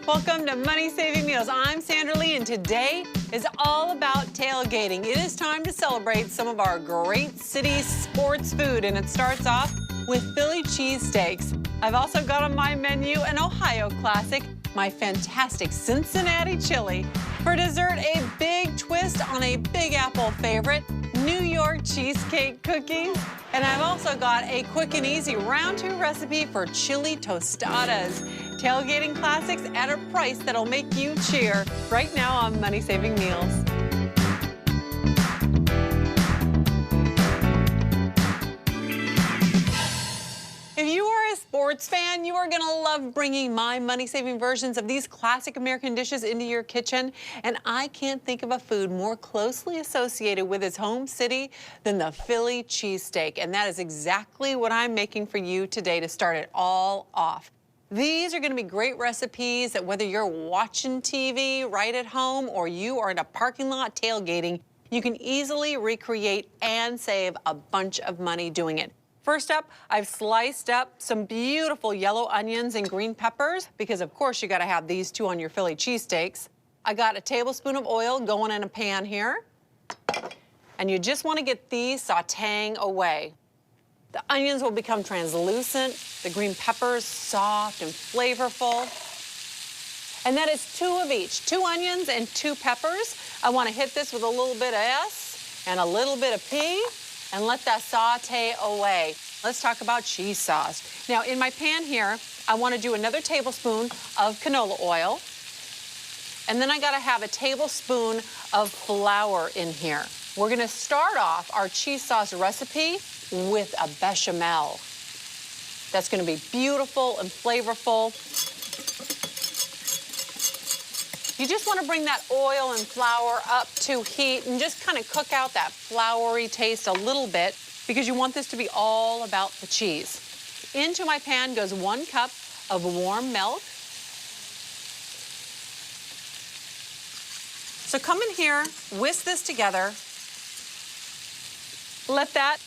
Welcome to Money Saving Meals. I'm Sandra and today is all about tailgating. It is time to celebrate some of our great city sports food, and it starts off with Philly cheesesteaks. I've also got on my menu an Ohio classic, my fantastic Cincinnati chili. For dessert, a big twist on a Big Apple favorite, New York cheesecake cookies. And I've also got a quick and easy round 2 recipe for chili tostadas. Tailgating classics at a price that'll make you cheer right now on Money Saving Meals. If you are a sports fan, you are gonna love bringing my money-saving versions of these classic American dishes into your kitchen. And I can't think of a food more closely associated with its home city than the Philly cheesesteak. And that is exactly what I'm making for you today to start it all off. These are gonna be great recipes that whether you're watching TV right at home or you are in a parking lot tailgating, you can easily recreate and save a bunch of money doing it. First up, I've sliced up some beautiful yellow onions and green peppers because of course you gotta have these two on your Philly cheesesteaks. I got a tablespoon of oil going in a pan here. And you just wanna get these sauteing away. The onions will become translucent, the green peppers soft and flavorful. And that is 2 of each, 2 onions and 2 peppers. I wanna hit this with a little bit of S and a little bit of P. And let that saute away. Let's talk about cheese sauce. Now, in my pan here, I want to do another tablespoon of canola oil. And then I got to have a tablespoon of flour in here. We're going to start off our cheese sauce recipe with a bechamel. That's going to be beautiful and flavorful. You just want to bring that oil and flour up to heat and just kind of cook out that floury taste a little bit because you want this to be all about the cheese. Into my pan goes 1 cup of warm milk. So come in here, whisk this together. Let that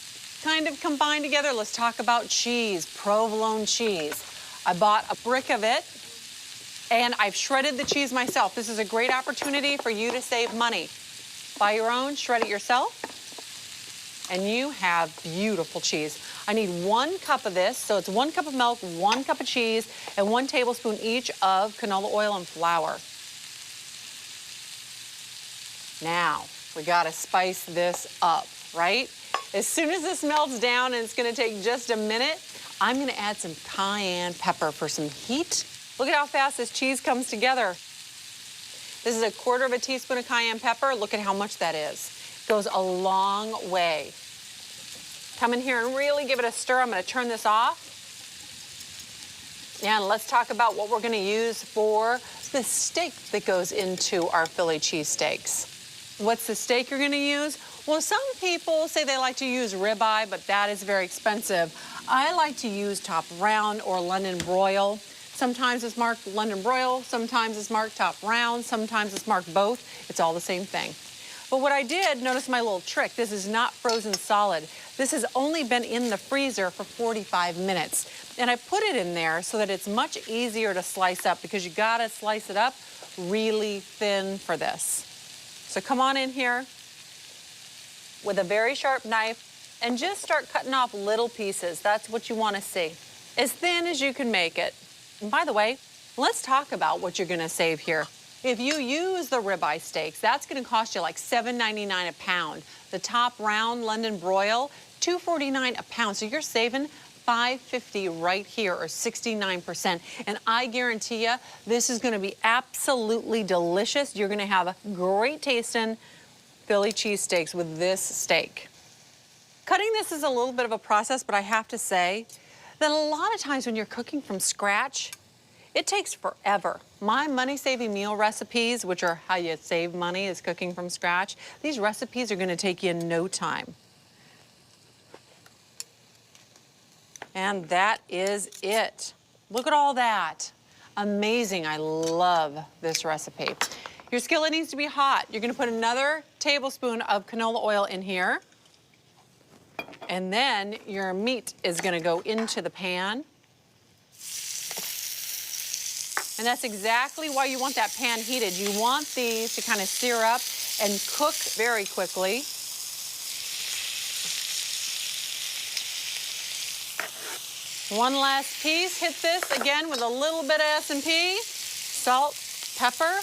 kind of combine together. Let's talk about cheese, provolone cheese. I bought a brick of it. And I've shredded the cheese myself. This is a great opportunity for you to save money. Buy your own, shred it yourself, and you have beautiful cheese. I need 1 cup of this, so it's 1 cup of milk, 1 cup of cheese, and 1 tablespoon each of canola oil and flour. Now, we gotta spice this up, right? As soon as this melts down, and it's gonna take just a minute, I'm gonna add some cayenne pepper for some heat. Look at how fast this cheese comes together. This is 1/4 teaspoon of cayenne pepper. Look at how much that is. It goes a long way. Come in here and really give it a stir. I'm gonna turn this off. And let's talk about what we're gonna use for the steak that goes into our Philly cheesesteaks. What's the steak you're gonna use? Well, some people say they like to use ribeye, but that is very expensive. I like to use top round or London broil. Sometimes it's marked London broil, sometimes it's marked top round, sometimes it's marked both. It's all the same thing. But what I did, notice my little trick, this is not frozen solid. This has only been in the freezer for 45 minutes. And I put it in there so that it's much easier to slice up because you gotta slice it up really thin for this. So come on in here with a very sharp knife and just start cutting off little pieces. That's what you wanna see. As thin as you can make it. And by the way, let's talk about what you're gonna save here. If you use the ribeye steaks, that's gonna cost you like $7.99 a pound. The top round London broil, $2.49 a pound. So you're saving $5.50 right here, or 69%. And I guarantee you, this is gonna be absolutely delicious. You're gonna have a great tasting Philly cheesesteaks with this steak. Cutting this is a little bit of a process, but I have to say, that a lot of times when you're cooking from scratch, it takes forever. My money-saving meal recipes, which are how you save money is cooking from scratch, these recipes are gonna take you in no time. And that is it. Look at all that. Amazing, I love this recipe. Your skillet needs to be hot. You're gonna put another tablespoon of canola oil in here. And then your meat is gonna go into the pan. And that's exactly why you want that pan heated. You want these to kind of sear up and cook very quickly. One last piece. Hit this again with a little bit of S&P, salt, pepper,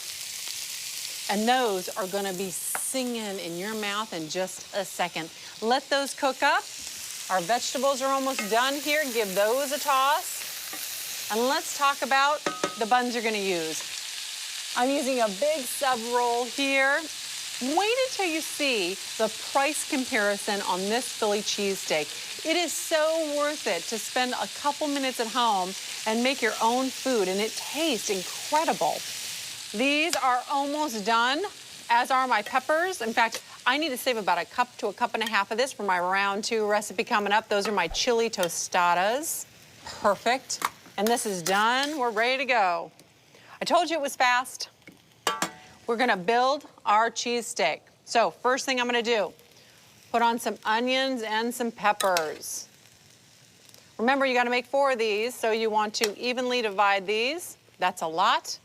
and those are gonna be singing in your mouth in just a second. Let those cook up. Our vegetables are almost done here. Give those a toss. And let's talk about the buns you're gonna use. I'm using a big sub roll here. Wait until you see the price comparison on this Philly cheesesteak. It is so worth it to spend a couple minutes at home and make your own food, and it tastes incredible. These are almost done, as are my peppers. In fact, I need to save about a cup to a cup and a half of this for my round 2 recipe coming up. Those are my chili tostadas. Perfect. And this is done. We're ready to go. I told you it was fast. We're gonna build our cheesesteak. So first thing I'm gonna do, put on some onions and some peppers. Remember, you gotta make 4 of these, so you want to evenly divide these. That's a lot.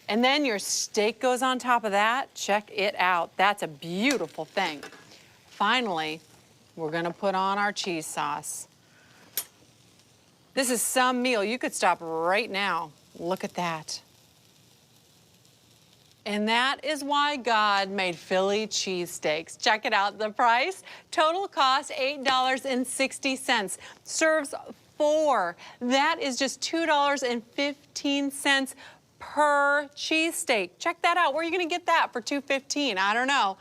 And then your steak goes on top of that. Check it out. That's a beautiful thing. Finally, we're gonna put on our cheese sauce. This is some meal. You could stop right now. Look at that. And that is why God made Philly cheesesteaks. Check it out, the price. Total cost $8.60. Serves 4. That is just $2.15 per cheesesteak. Check that out. Where are you gonna get that for $2.15? I don't know.